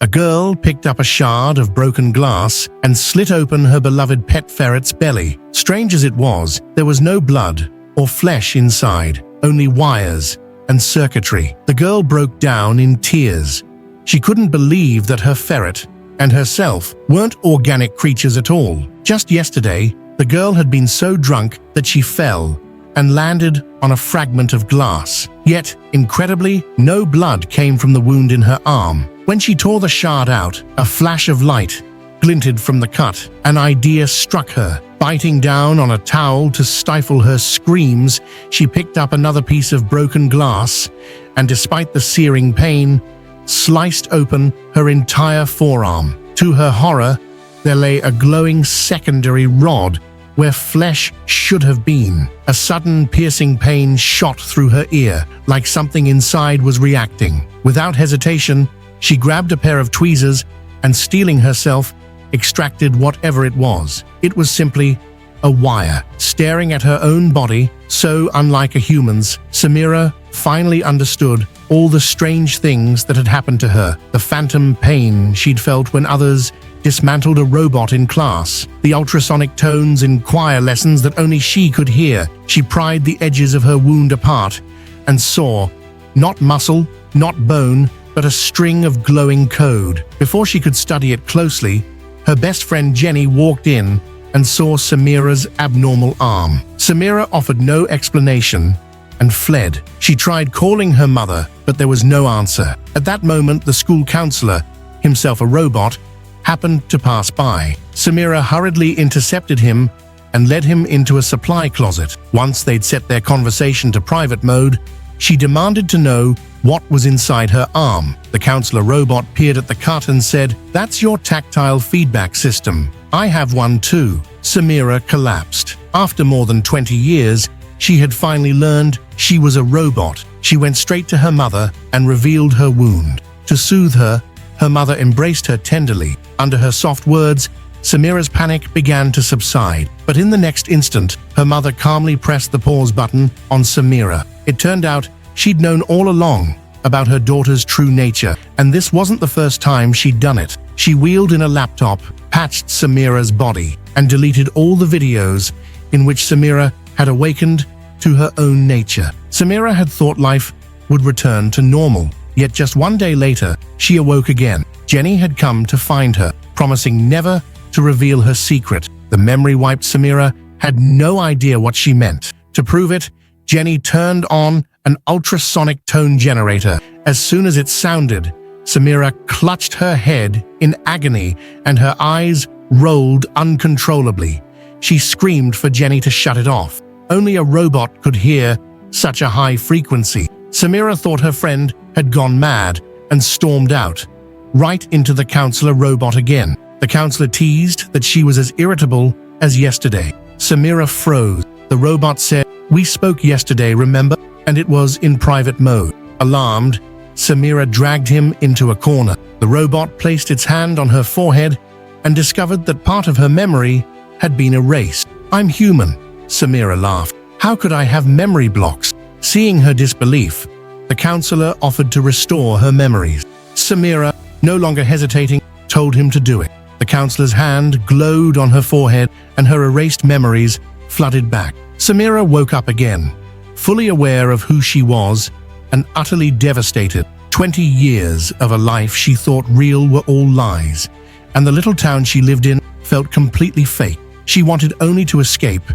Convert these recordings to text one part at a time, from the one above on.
A girl picked up a shard of broken glass and slit open her beloved pet ferret's belly. Strange as it was, there was no blood or flesh inside, only wires and circuitry. The girl broke down in tears. She couldn't believe that her ferret and herself weren't organic creatures at all. Just yesterday, the girl had been so drunk that she fell and landed on a fragment of glass. Yet, incredibly, no blood came from the wound in her arm. When she tore the shard out, a flash of light glinted from the cut. An idea struck her. Biting down on a towel to stifle her screams, she picked up another piece of broken glass and, despite the searing pain, sliced open her entire forearm. To her horror, there lay a glowing secondary rod where flesh should have been. A sudden piercing pain shot through her ear, like something inside was reacting. Without hesitation, she grabbed a pair of tweezers and, steeling herself, extracted whatever it was. It was simply a wire. Staring at her own body, so unlike a human's, Samira finally understood all the strange things that had happened to her. The phantom pain she'd felt when others dismantled a robot in class, the ultrasonic tones in choir lessons that only she could hear. She pried the edges of her wound apart and saw, not muscle, not bone, but a string of glowing code. Before she could study it closely, her best friend Jenny walked in and saw Samira's abnormal arm. Samira offered no explanation and fled. She tried calling her mother, but there was no answer. At that moment, the school counselor, himself a robot, happened to pass by. Samira hurriedly intercepted him and led him into a supply closet. Once they'd set their conversation to private mode, she demanded to know what was inside her arm. The counselor robot peered at the cut and said, "That's your tactile feedback system. I have one too." Samira collapsed. After more than 20 years, she had finally learned she was a robot. She went straight to her mother and revealed her wound. To soothe her, her mother embraced her tenderly. Under her soft words, Samira's panic began to subside. But in the next instant, her mother calmly pressed the pause button on Samira. It turned out she'd known all along about her daughter's true nature, and this wasn't the first time she'd done it. She wheeled in a laptop, patched Samira's body, and deleted all the videos in which Samira had awakened to her own nature. Samira had thought life would return to normal, yet just one day later, she awoke again. Jenny had come to find her, promising never to reveal her secret. The memory-wiped Samira had no idea what she meant. To prove it, Jenny turned on an ultrasonic tone generator. As soon as it sounded, Samira clutched her head in agony and her eyes rolled uncontrollably. She screamed for Jenny to shut it off. Only a robot could hear such a high frequency. Samira thought her friend had gone mad and stormed out, right into the counselor robot again. The counselor teased that she was as irritable as yesterday. Samira froze. The robot said, "We spoke yesterday, remember? And it was in private mode." Alarmed, Samira dragged him into a corner. The robot placed its hand on her forehead and discovered that part of her memory had been erased. "I'm human," Samira laughed. "How could I have memory blocks?" Seeing her disbelief, the counselor offered to restore her memories. Samira, no longer hesitating, told him to do it. The counselor's hand glowed on her forehead and her erased memories flooded back. Samira woke up again, fully aware of who she was and utterly devastated. 20 years of a life she thought real were all lies, and the little town she lived in felt completely fake. She wanted only to escape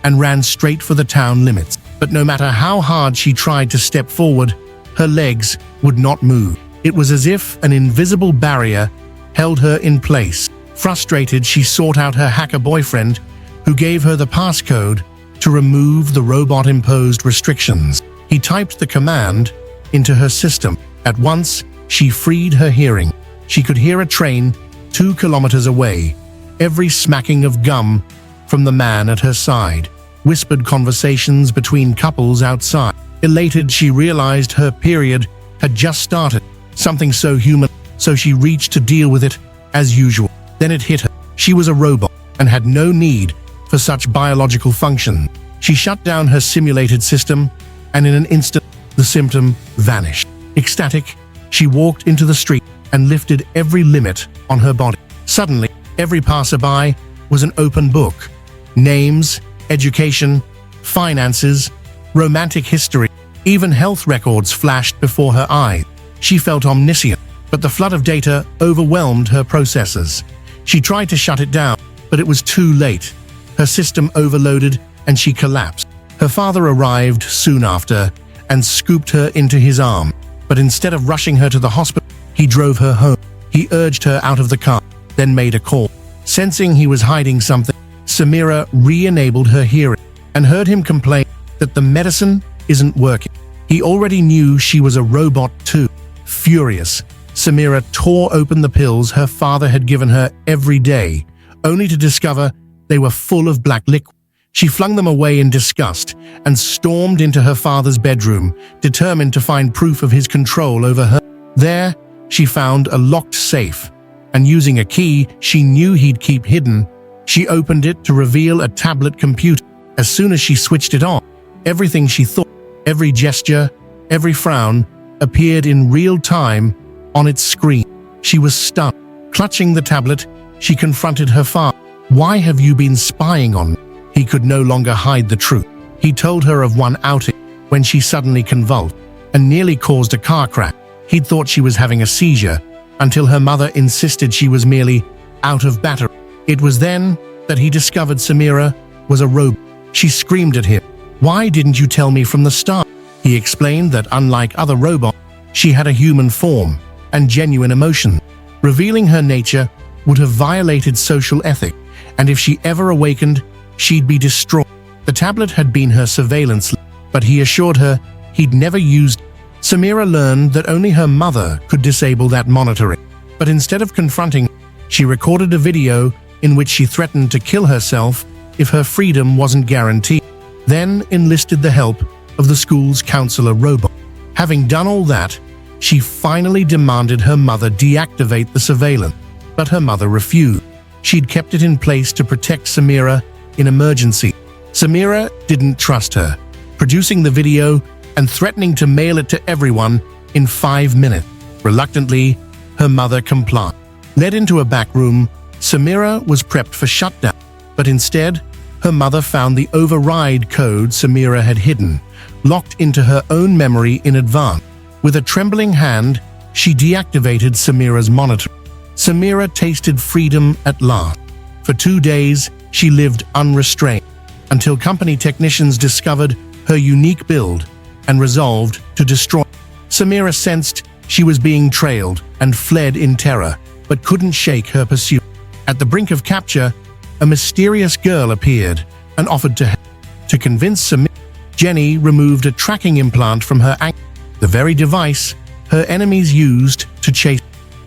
and ran straight for the town limits. But no matter how hard she tried to step forward, her legs would not move. It was as if an invisible barrier held her in place. Frustrated, she sought out her hacker boyfriend, who gave her the passcode to remove the robot-imposed restrictions. He typed the command into her system. At once, she freed her hearing. She could hear a train 2 kilometers away, every smacking of gum from the man at her side, whispered conversations between couples outside. Elated, she realized her period had just started, something so human, so she reached to deal with it as usual. Then it hit her. She was a robot and had no need for such biological function. She shut down her simulated system, and in an instant, the symptom vanished. Ecstatic, she walked into the street, and lifted every limit on her body. Suddenly, every passerby was an open book. Names, education, finances, romantic history, even health records flashed before her eyes. She felt omniscient, but the flood of data overwhelmed her processors. She tried to shut it down, but it was too late. Her system overloaded and she collapsed. Her father arrived soon after and scooped her into his arm, but instead of rushing her to the hospital, he drove her home. He urged her out of the car, then made a call. Sensing he was hiding something, Samira re-enabled her hearing and heard him complain that the medicine isn't working. He already knew she was a robot too. Furious, Samira tore open the pills her father had given her every day, only to discover they were full of black liquid. She flung them away in disgust and stormed into her father's bedroom, determined to find proof of his control over her. There, she found a locked safe, and using a key she knew he'd keep hidden, she opened it to reveal a tablet computer. As soon as she switched it on, everything she thought, every gesture, every frown, appeared in real time on its screen. She was stunned. Clutching the tablet, she confronted her father. "Why have you been spying on me?" He could no longer hide the truth. He told her of one outing when she suddenly convulsed and nearly caused a car crash. He'd thought she was having a seizure until her mother insisted she was merely out of battery. It was then that he discovered Samira was a robot. She screamed at him, "Why didn't you tell me from the start?" He explained that unlike other robots, she had a human form and genuine emotion. Revealing her nature would have violated social ethics, and if she ever awakened, she'd be destroyed. The tablet had been her surveillance, but he assured her he'd never used it. Samira learned that only her mother could disable that monitoring, but instead of confronting, she recorded a video in which she threatened to kill herself if her freedom wasn't guaranteed, then enlisted the help of the school's counselor robot. Having done all that, she finally demanded her mother deactivate the surveillance, but her mother refused. She'd kept it in place to protect Samira in emergency. Samira didn't trust her, producing the video and threatening to mail it to everyone in 5 minutes. Reluctantly, her mother complied. Led into a back room, Samira was prepped for shutdown, but instead, her mother found the override code Samira had hidden, locked into her own memory in advance. With a trembling hand, she deactivated Samira's monitor. Samira tasted freedom at last. For 2 days, she lived unrestrained, until company technicians discovered her unique build and resolved to destroy. Samira sensed she was being trailed and fled in terror, but couldn't shake her pursuit. At the brink of capture, a mysterious girl appeared and offered to help. To convince Samira, Jenny removed a tracking implant from her ankle, the very device her enemies used to chase.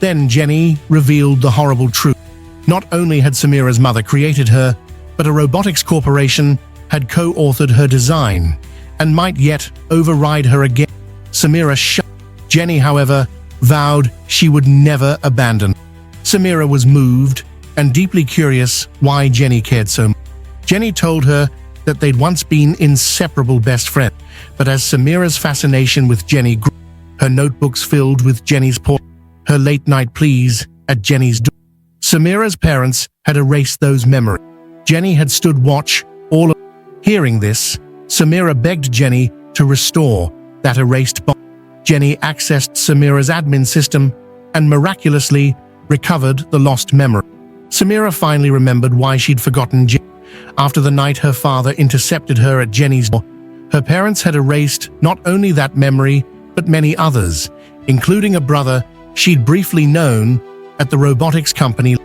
Then Jenny revealed the horrible truth. Not only had Samira's mother created her, but a robotics corporation had co-authored her design and might yet override her again. Samira shut. Jenny, however, vowed she would never abandon. Samira was moved and deeply curious why Jenny cared so much. Jenny told her that they'd once been inseparable best friends, but as Samira's fascination with Jenny grew, her notebooks filled with Jenny's portraits, her late-night pleas at Jenny's door, Samira's parents had erased those memories. Jenny had stood watch all of. Hearing this, Samira begged Jenny to restore that erased bond. Jenny accessed Samira's admin system and miraculously recovered the lost memory. Samira finally remembered why she'd forgotten Jenny. After the night her father intercepted her at Jenny's door, her parents had erased not only that memory, but many others, including a brother she'd briefly known at the robotics company.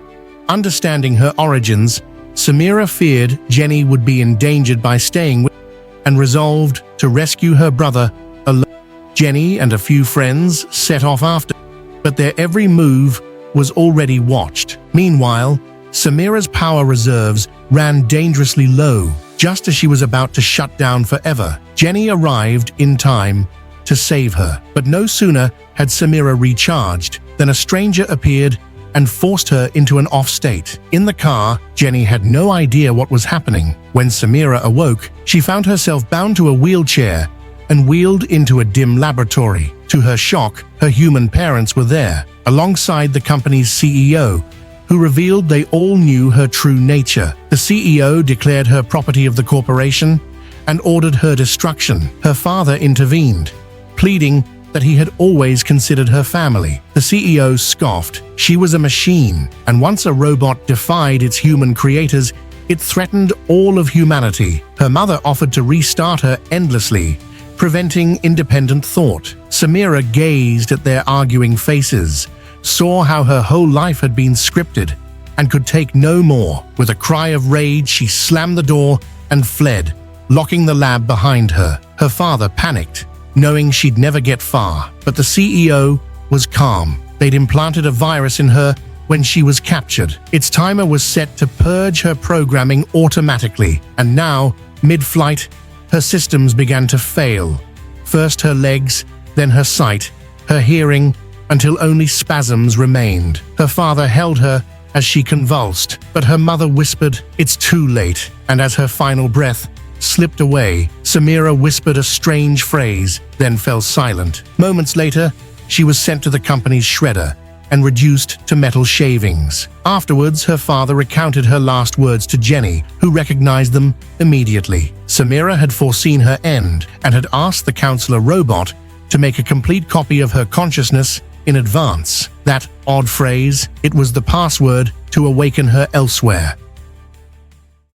Understanding her origins, Samira feared Jenny would be endangered by staying with her and resolved to rescue her brother alone. Jenny and a few friends set off after, but their every move was already watched. Meanwhile, Samira's power reserves ran dangerously low. Just as she was about to shut down forever, Jenny arrived in time to save her. But no sooner had Samira recharged than a stranger appeared and forced her into an off state. In the car, Jenny had no idea what was happening. When Samira awoke, she found herself bound to a wheelchair and wheeled into a dim laboratory. To her shock, her human parents were there, alongside the company's CEO, who revealed they all knew her true nature. The CEO declared her property of the corporation and ordered her destruction. Her father intervened, pleading that he had always considered her family. The CEO scoffed. She was a machine, and once a robot defied its human creators, it threatened all of humanity. Her mother offered to restart her endlessly, preventing independent thought. Samira gazed at their arguing faces, saw how her whole life had been scripted, and could take no more. With a cry of rage, she slammed the door and fled, locking the lab behind her. Her father panicked, knowing she'd never get far. But the CEO was calm. They'd implanted a virus in her when she was captured. Its timer was set to purge her programming automatically, and now, mid-flight, her systems began to fail. First her legs, then her sight, her hearing, until only spasms remained. Her father held her as she convulsed, but her mother whispered, "It's too late," and as her final breath slipped away, Samira whispered a strange phrase, then fell silent. Moments later, she was sent to the company's shredder and reduced to metal shavings. Afterwards, her father recounted her last words to Jenny, who recognized them immediately. Samira had foreseen her end and had asked the counselor robot to make a complete copy of her consciousness in advance. That odd phrase, it was the password to awaken her elsewhere.